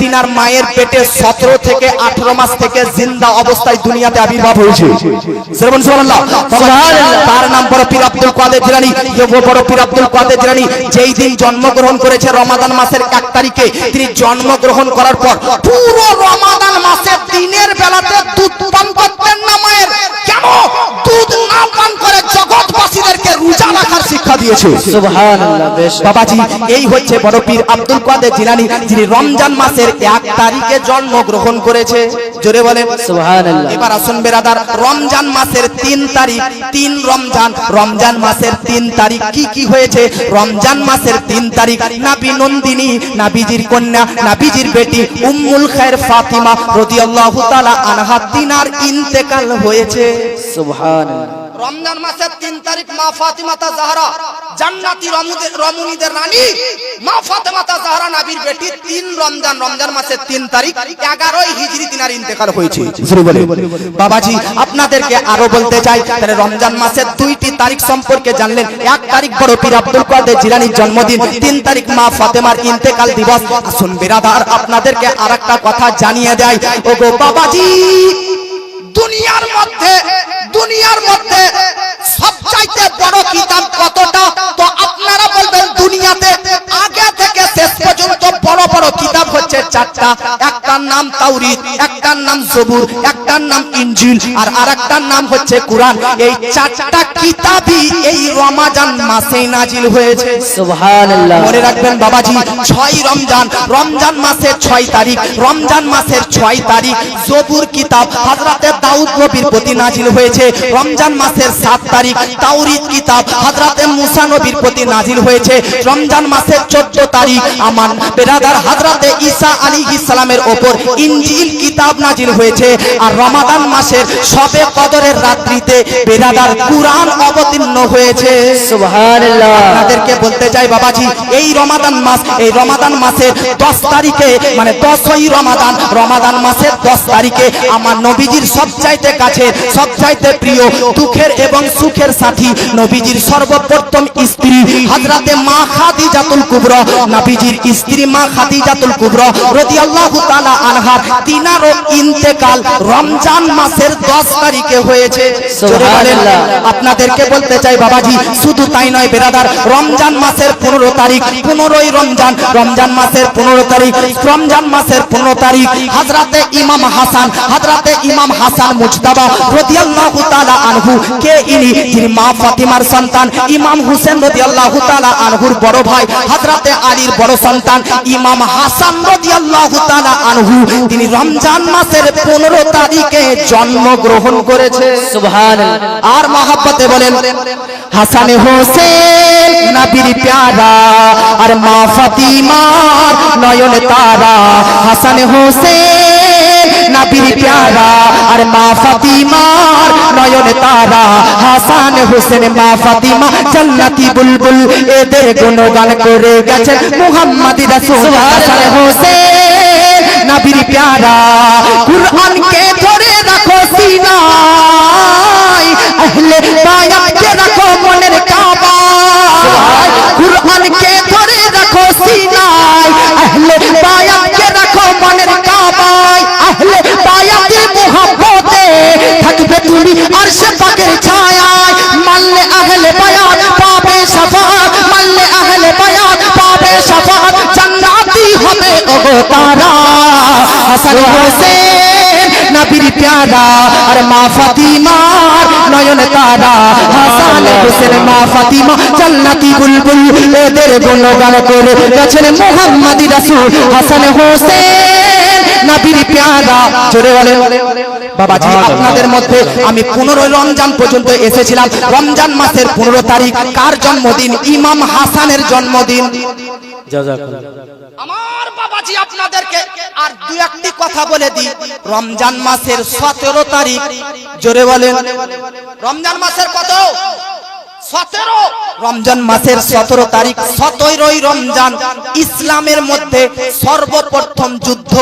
তিনার মায়ের পেটে 17 থেকে 18 মাস থেকে জিন্দা অবস্থায় দুনিয়াতে আবির্ভাব হয়েছে। সুবহানাল্লাহ। তার নাম বড় পীর আব্দুল কাদের জিলানী। বড় পীর আব্দুল কাদের জিলানী যেই দিন জন্মগ্রহণ করেছে রমাদান মাসের 1 তারিখে, তিনি জন্মগ্রহণ করার পর পুরো রমাদান মাসের দিনের বেলাতে দুধ পান করতেন না মায়ের। কেন দুধ না পান করে জগৎবাসীদেরকে রোজা রাখার শিক্ষা দিয়েছে। সুবহানাল্লাহ। বেশ বাবাজি, এই হচ্ছে বড় পীর আব্দুল কাদের জিলানী, যিনি রমজান মাসের 1 তারিখে জন্মগ্রহণ করেছে। জোরে বলেন সুবহানাল্লাহ। এবার আসুন বেরাদার, রমজান মাসের 3 তারিখ, 3 রমজান, রমজান মাসের 3 তারিখ কি কি হয়েছে? রমজান মাসের 3 তারিখ নবী নন্দিনী, নবীজির কন্যা, নবীজির বেটি উম্মুল খায়র ফাতিমা রাদিয়াল্লাহু তাআলা আনহা তিনার ইন্তেকাল হয়েছে। সুবহানাল্লাহ। রমজান মাসের 3 তারিখ মা ফাতিমা জাহরা, জান্নাতি রমণীদের রানী মা ফাতিমা জাহরা নবীর বেটি, 3 রমজান, রমজান মাসের 3 তারিখ 11 হিজরি তিনার ইন্তেকাল হয়েছে। বাবাজি, আপনাদেরকে আরো বলতে চাই, তাহলে রমজান মাসের 2টি তারিখ সম্পর্কে জানলেন। 1 তারিখ বড় পীর আব্দুল কাদের জিলানীর জন্মদিন, 3 তারিখ মা ফাতেমার ইন্তেকাল দিবস। আসুন বিরাদার, আপনাদেরকে আরেকটা কথা জানিয়ে দেয়। ওগো বাবাজি, দুনিয়ার মধ্যে সবচাইতে বড় কিতাব কতটা? তো আপনারা বলবেন দুনিয়াতে আগে থেকে শেষ পর্যন্ত বড় বড় কিতাব হচ্ছে 4টা। একটার নাম তাওরীত, একটার নাম জবুর, একটার নাম ইনজিল, আর আরেকটার নাম হচ্ছে কুরআন। এই 4টা কিতাবই এই রমজান মাসে নাজিল হয়েছে। সুবহানাল্লাহ। মনে রাখবেন বাবাজি, 6 রমজান, রমজান মাসের 6 তারিখ, রমজান মাসের 6 তারিখ জবুর কিতাব হযরতে দাউদ নবীর প্রতি নাজিল হয়েছে। রমজান মাসের 7 তারিখ তাওরীত কিতাব হযরতে মুসা নবীর প্রতি নাজিল হয়েছে। রমজান মাসের 14 তারিখ আমার বেরাদার হযরতে ঈসা আলাইহিস সালামের উপর ইনজিল কিতাব নাজিল হয়েছে। আর রমাদান মাসের শবে কদরের রাত্রিতে বেরাদার কুরআন অবতীর্ণ হয়েছে। সুবহানাল্লাহ। আপনাদেরকে বলতে চাই বাবাজি, এই রমাদান মাস, এই রমাদান মাসের 10 তারিখে মানে 10ই রমাদান, রমাদান মাসের 10 তারিখে আমার নবীজির সবচাইতে কাছে, সবচাইতে প্রিয়, দুঃখের এবং সুখের সাথী নবীজির সর্বপ্রথম স্ত্রী হযরতে মা খাদিজাতুল কুবরা, নবীজির স্ত্রী মা খাদিজাতুল কুবরা রাদিয়াল্লাহু তাআলা আনহা তিনারও ইন্তেকাল রমজান মাসের 10 তারিখে হয়েছে। সুবহানাল্লাহ। আপনাদেরকে বলতে চাই বাবাজি, শুধু তাই নয় বেরাদার, রমজান মাসের 15 তারিখ, 15ই রমজান, রমজান মাসের 15 তারিখ, রমজান মাসের 15 তারিখ হযরতে ইমাম হাসান, হযরতে ইমাম হাসান মুজতাবা রাদিয়াল্লাহু তাআলা আনহু, কে ইনি? যিনি মা ফাতিমার সন্তান ইমাম হোসেন রাদিয়াল্লাহু তাআলা আনহুর বড় ভাই হযরতে আলীর বড় সন্তান ইমাম হাসান রাদিয়াল্লাহু তাআলা আনহু, তিনি রমজান মাসের 15 তারিখে জন্মগ্রহণ করেছে। সুবহানাল্লাহ। আর মহব্বতে বলেন, হাসান হোসেন নবীর প্যারা, আর মা ফাতিমার নয়ন তারা। হাসান হোসেন নবীর প্যারা, আর মা ফাতিমার নয়ন তারা। হাসান হোসেন মা ফাতিমা জান্নাতি বুলবুল, এদের গুণগান করে গেছেন মুহাম্মদ রাসূল। হাসান হোসেন নবীর প্যারা, কুরআনকে ধরে রাখো সিনায়, আহলে বায়াতকে রাখো মনের কাবায়। কুরআনকে ধরে রাখো সিনায়, আহলে বায়াতকে রাখো মনের কাবায়। আহলে বায়াতের মুহাব্বতে থাকবে তুমি আরশে পাকের ছায়ায়। মানলে আহলে বায়াত পাবে শাফাআত, মানলে আহলে বায়াত পাবে শাফাআত, জান্নাতি হবে ওগো তারা। হাসান হোসেন নবীর প্যারা, আর মা ফাতিমার নয়ন তারা। হাসান হোসেন মা ফাতিমা জান্নাতি বুলবুল, এদের গুণগান করে গেছেন মুহাম্মদ রাসূল। হাসান হোসেন নবীর প্যারা। জোরে বলেন বাবাজি, আপনাদের মধ্যে আমি 15 রমজান পর্যন্ত এসেছিলাম। রমজান মাসের 15 তারিখ কার জন্মদিন? ইমাম হাসানের জন্মদিন। আমার বাবাজি আপনাদেরকে আর দুই একটি কথা বলে দিই। রমজান মাসের 17 তারিখ, জোরে বলেন, রমজান মাসের কত? 17। রমজান মাসের 17 তারিখ 17ই রমজান ইসলামের মধ্যে সর্বপ্রথম যুদ্ধ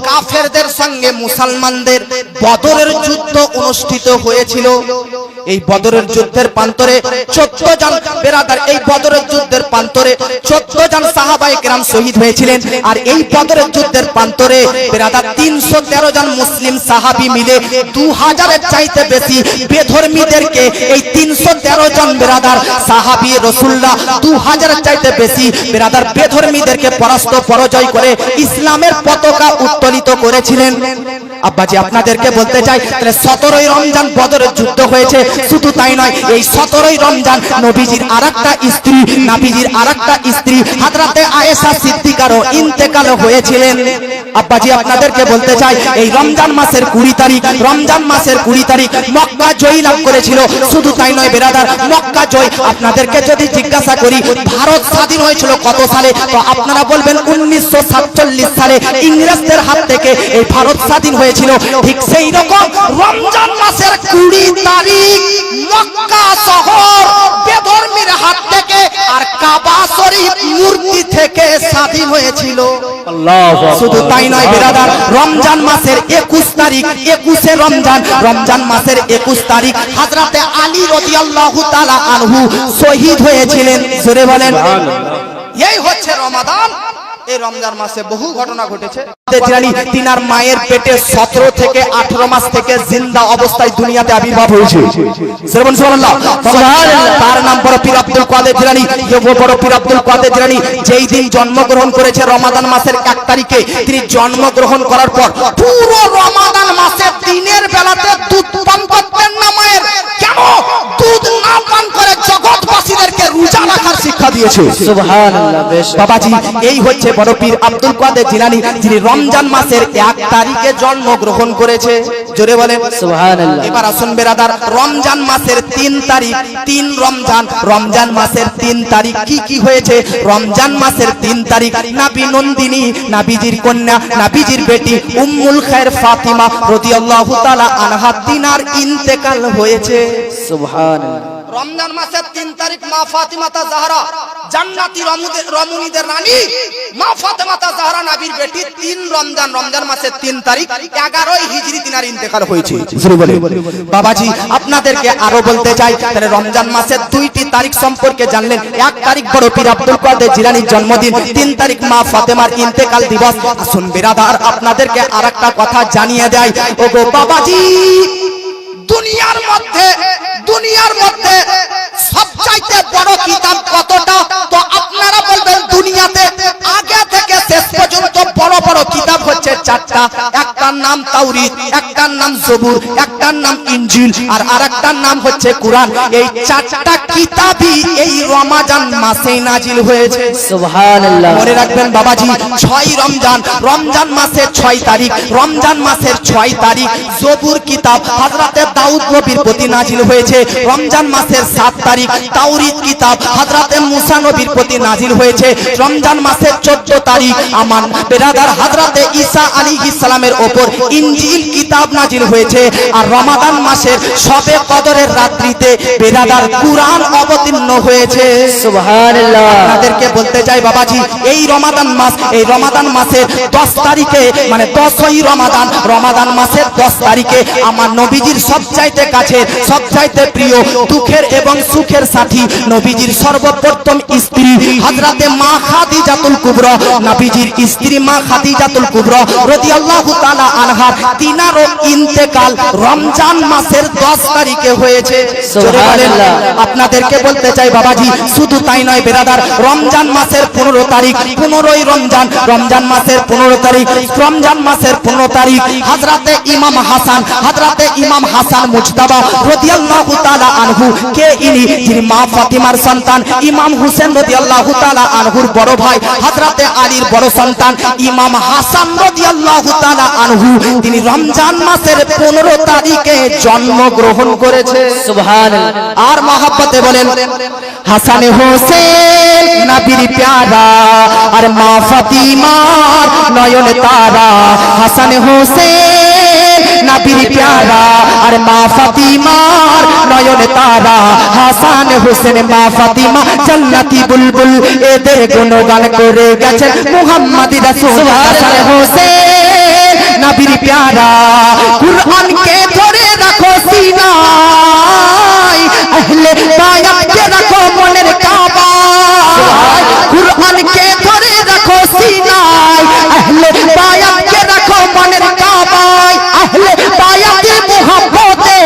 কাফেরদের সঙ্গে মুসলমানদের বদরের যুদ্ধ অনুষ্ঠিত হয়েছিল। এই বদরের যুদ্ধের প্রান্তরে 14 জন বেরাদার, এই বদরের যুদ্ধের প্রান্তরে 14 জন সাহাবায়ে কেরাম শহীদ হয়েছিলেন। আর এই বদরের যুদ্ধের প্রান্তরে বেরাদার 313 জন মুসলিম সাহাবী মিলে 2000 এর চাইতে বেশি বেধর্মীদেরকে, এই 313 জন বেরাদার সাহাবী রাসূলুল্লাহ 2000 এর চাইতে বেশি বেরাদার বেধর্মীদেরকে পরাজয় করে ইসলামের পতাকা উত্তোলিত করেছিলেন। আব্বাজি আপনাদেরকে বলতে চাই, তাহলে 17ই রমজান বদরের যুদ্ধ হয়েছে। শুধু তাই নয়, এই 17ই রমজান নবীজির আরেকটা স্ত্রী, নবীজির আরেকটা স্ত্রী হযরতে আয়েশা সিদ্দিকারও ইন্তেকাল হয়েছিলেন। আব্বাজি আপনাদেরকে বলতে চাই, এই রমজান মাসের 20 তারিখ, রমজান মাসের 20 তারিখ মক্কা জয় লাভ করেছিল। শুধু তাই নয় বেরাদার, মক্কা জয়, আপনাদেরকে যদি জিজ্ঞাসা করি ভারত স্বাধীন হয়েছিল কত সালে, তো আপনারা বলবেন 1947 সালে ইংরেজদের হাত থেকে এই ভারত স্বাধীন হয়েছিল। ঠিক সেই রকম রমজান মাসের 20 তারিখ মক্কা শহর বেধর্মীর হাত থেকে আর কাবা শরীফ মূর্তি থেকে স্বাধীন হয়েছিল। শুধু তাই নয় বেরাদার, রমজান মাসের 21 তারিখ, 21শে রমজান, রমজান মাসের 21 তারিখ হযরতে আলী রাদিয়াল্লাহু তাআলা আনহু শহীদ হয়েছিলেন। জোরে বলেন। এই হচ্ছে রমাদান। এই রমজান মাসে বহু ঘটনা ঘটেছে। তিনার মায়ের পেটে 17 থেকে 18 মাস থেকে জিন্দা অবস্থায় দুনিয়াতে আবির্ভাব হয়েছে। সুবহানাল্লাহ। তার নাম বড় পীর আব্দুল কাদের জিলানী। বড় পীর আব্দুল কাদের জিলানী যেই দিন জন্মগ্রহণ করেছে রমাদান মাসের 1 তারিখে, তিনি জন্মগ্রহণ করার পর পুরো রমাদান মাসের দিনের বেলাতে দুধ পান করতেন না মায়ের। কেন দুধ না পান করে জগৎবাসীদেরকে রোজা রাখার শিক্ষা দিয়েছে। সুবহানাল্লাহ। বেশ বাবাজি, এই হচ্ছে বড় পীর আব্দুল কাদের জিলানী, যিনি রমজান মাসের 1 তারিখে জন্মগ্রহণ করেছে। জোরে বলেন সুবহানাল্লাহ। এবার আসুন বেরাদার, রমজান মাসের 3 তারিখ, 3 রমজান, রমজান মাসের 3 তারিখ কি কি হয়েছে? রমজান মাসের 3 তারিখ নবী নন্দিনী, নবীজির কন্যা, নবীজির বেটি উম্মুল খায়র ফাতিমা রাদিয়াল্লাহু তাআলা আনহা তিনার ইন্তেকাল হয়েছে। সুবহানাল্লাহ। রমজান মাসের 3 তারিখ মা ফাতিমা জাহরা, জান্নাতি রমণীদের রানী মা ফাতিমা জাহরা নবীর বেটি 3 রমজান, রমজান মাসের 3 তারিখ 11ই হিজরি তিনার ইন্তেকাল হয়েছে। বাবাজি আপনাদেরকে আরো বলতে চাই, তাহলে রমজান মাসের 2টি তারিখ সম্পর্কে জানলেন। 1 তারিখ বড় পীর আব্দুল কাদের জিলানীর জন্মদিন, 3 তারিখ মা ফাতেমার ইন্তেকাল দিবস। আসুন বেরাদার আপনাদেরকে আরেকটা কথা জানিয়ে দেয়। ওগো বাবাজি, দুনিয়ার মধ্যে সবচাইতে বড় কিতাব কতটা? তো আপনারা বলবেন দুনিয়াতে আগে থেকে শেষ পর্যন্ত বড় বড় কিতাব হচ্ছে 4টা। একটার নাম তাওরীত, একটার নাম জবুর, একটার নাম ইনজিল, আর আরেকটার নাম হচ্ছে কুরআন। এই 4টা কিতাবই এই রমজান মাসে নাজিল হয়েছে। সুবহানাল্লাহ। মনে রাখবেন বাবাজি, 6 রমজান, রমজান মাসের 6 তারিখ, রমজান মাসের 6 তারিখ জবুর কিতাব হযরতে দাউদ নবীর প্রতি নাজিল হয়েছে। রমজান মাসের 7 তারিখ তাওরীত কিতাব হযরতে মুসা নবীর প্রতি নাজিল হয়েছে। রমজান মাসের 14 তারিখ আমার বেরাদার হযরতে ঈসা আলাইহিস সালামের উপর ইনজিল কিতাব নাজিল হয়েছে। আর রমাদান মাসের শবে কদরের রাত্রিতে বেরাদার কুরআন অবতীর্ণ হয়েছে। সুবহানাল্লাহ। আপনাদেরকে বলতে চাই বাবাজি, এই রমাদান মাস, এই রমাদান মাসের 10 তারিখে মানে 10ই রমাদান, রমাদান মাসের 10 তারিখে আমার নবীজির সবচাইতে কাছে, সবচাইতে প্রিয়, দুঃখের এবং সুখের সাথী নবীজির সর্বপ্রথম স্ত্রী হযরতে মা খাদিজাতুল কুবরা, নবীজির স্ত্রী মা খাদিজাতুল কুবরা রাদিয়াল্লাহু তাআলা আনহা তিনারও ইন্তেকাল রমজান মাসের 10 তারিখে হয়েছে। সুবহানাল্লাহ। আপনাদেরকে বলতে চাই বাবাজি, শুধু তাই নয় বেরাদার, রমজান মাসের 15 তারিখ, 15ই রমজান, রমজান মাসের 15 তারিখ, রমজান মাসের 15 তারিখ হযরতে ইমাম হাসান, হযরতে ইমাম হাসান মুজতাবা রাদিয়াল্লাহু তাআলা আনহু কে ইনি? যিনি মা ফাতিমার সন্তান ইমাম হোসেন রাদিয়াল্লাহু তাআলা আনহুর বড় ভাই হযরতে আলীর বড় সন্তান ইমাম হাসান রাদিয়াল্লাহু তাআলা আনহু, তিনি রমজান মাসের 15 তারিখে জন্মগ্রহণ করেছে। সুবহানাল্লাহ। আর মহব্বতে বলেন হাসান হোসেন নবীর প্যারা আর মা ফাতিমার নয়ন তারা। হাসান হোসেন নবীর প্যারা আর মা ফাতিমার নয়ন তারা। হাসান হোসেন মা ফাতিমা জান্নাতি বুলবুল, এদের গুণগান করে গেছেন মুহাম্মদ রাসূল। হাসান হোসেন নবীর প্যারা, কুরআনকে ধরে রাখো সিনায়, আহলে বায়াতকে রাখো মনের কাবায় কুরআনকে ধরে রাখো সিনায় আহলে বায়াতকে রাখো মনের কাবায় আহলে বায়াতের মুহাব্বতে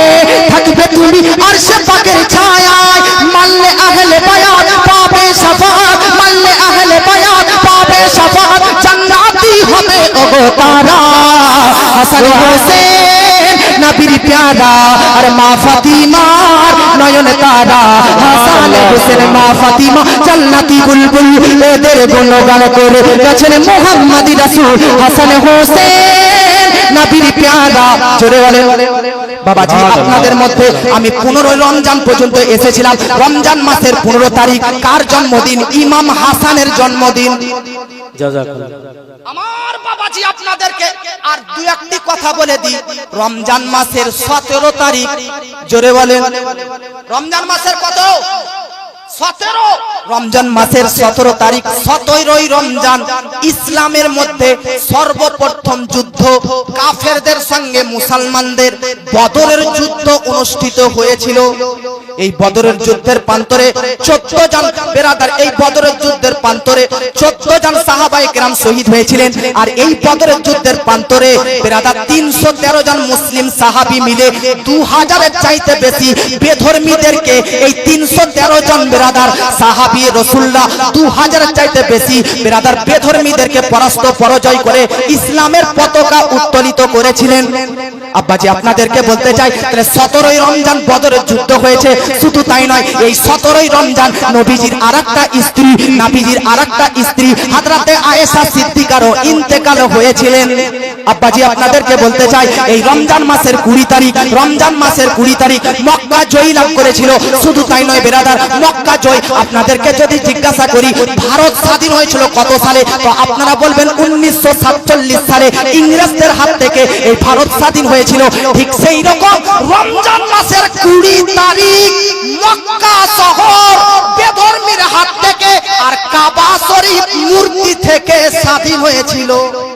থাকবে তুমি আরশে পাকের ছায়ায় মানলে আহলে বায়াত পাবে শাফাআত মানলে আহলে বায়াত পাবে শাফাআত জান্নাতি হবে ওগো তারা হাসান হোসেন নবীর প্যারা আর মা ফাতিমার নয়ন তারা হাসান হোসেন মা ফাতিমা জান্নাতি বুলবুল এদের গুণগান করে গেছেন মুহাম্মদি রাসূল হাসান হোসেন নবীর প্যারা জোরে বলেন বাবাজি আপনাদের মধ্যে আমি 15 রমজান পর্যন্ত এসেছিলাম রমজান মাসের 15 তারিখ কার জন্মদিন ইমাম হাসানের জন্মদিন আমার বাবাজি আপনাদেরকে আর দুই একটি কথা বলে দিই রমজান মাসের 17 তারিখ জোরে বলেন রমজান মাসের কত 17 রমজান মাসের 17 তারিখ 17ই রমজান ইসলামের মধ্যে সর্বপ্রথম যুদ্ধ কাফেরদের সঙ্গে মুসলমানদের বদরের যুদ্ধ অনুষ্ঠিত হয়েছিল এই বদরের যুদ্ধের প্রান্তরে 14 জন বেরাদার এই বদরের যুদ্ধের প্রান্তরে 14 জন সাহাবায়ে কেরাম শহীদ হয়েছিলেন আর এই বদরের যুদ্ধের প্রান্তরে বেরাদার 313 জন মুসলিম সাহাবী মিলে 2000 এর চাইতে বেশি বেধর্মীদেরকে এই 313 জন বেরাদার সাহাবী রাসূলুল্লাহ 2000 এর চাইতে বেশি বেরাদার বেধর্মীদেরকে পরাজয় করে ইসলামের পতাকা উত্তোলিত করেছিলেন আব্বাজি আপনাদেরকে বলতে চাই তাহলে 17ই রমজান বদরের যুদ্ধ হয়েছে শুধু তাই নয় এই 17ই রমজান নবীজির আরেকটা স্ত্রী হযরতে আয়েশা সিদ্দিকারও ইন্তেকাল হয়েছিলেন আব্বাজি আপনাদেরকে বলতে চাই এই রমজান মাসের 20 তারিখ মক্কা জয় লাভ করেছিল শুধু তাই নয় বেরাদার মক্কা জয় আপনাদেরকে যদি জিজ্ঞাসা করি ভারত স্বাধীন হয়েছিল কত সালে তো আপনারা বলবেন 1947 সালে ইংরেজদের হাত থেকে এই ভারত স্বাধীন হয়েছিল ঠিক সেই রকম রমজান মাসের 20 তারিখ মক্কা শহর বেধর্মীর হাত থেকে আর কাবা শরীফ মূর্তি থেকে স্বাধীন হয়েছিল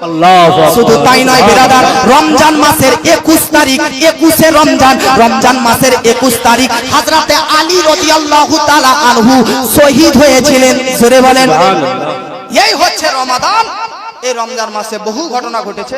আল্লাহু শুধু তাই নয় বেরাদার রমজান মাসের 21 তারিখ 21শে রমজান মাসের 21 তারিখ হযরতে আলী রাদিয়াল্লাহু তাআলা আনহু শহীদ হয়েছিলেন জোরে বলেন এই হচ্ছে রমাদান এই রমজান মাসে বহু ঘটনা ঘটেছে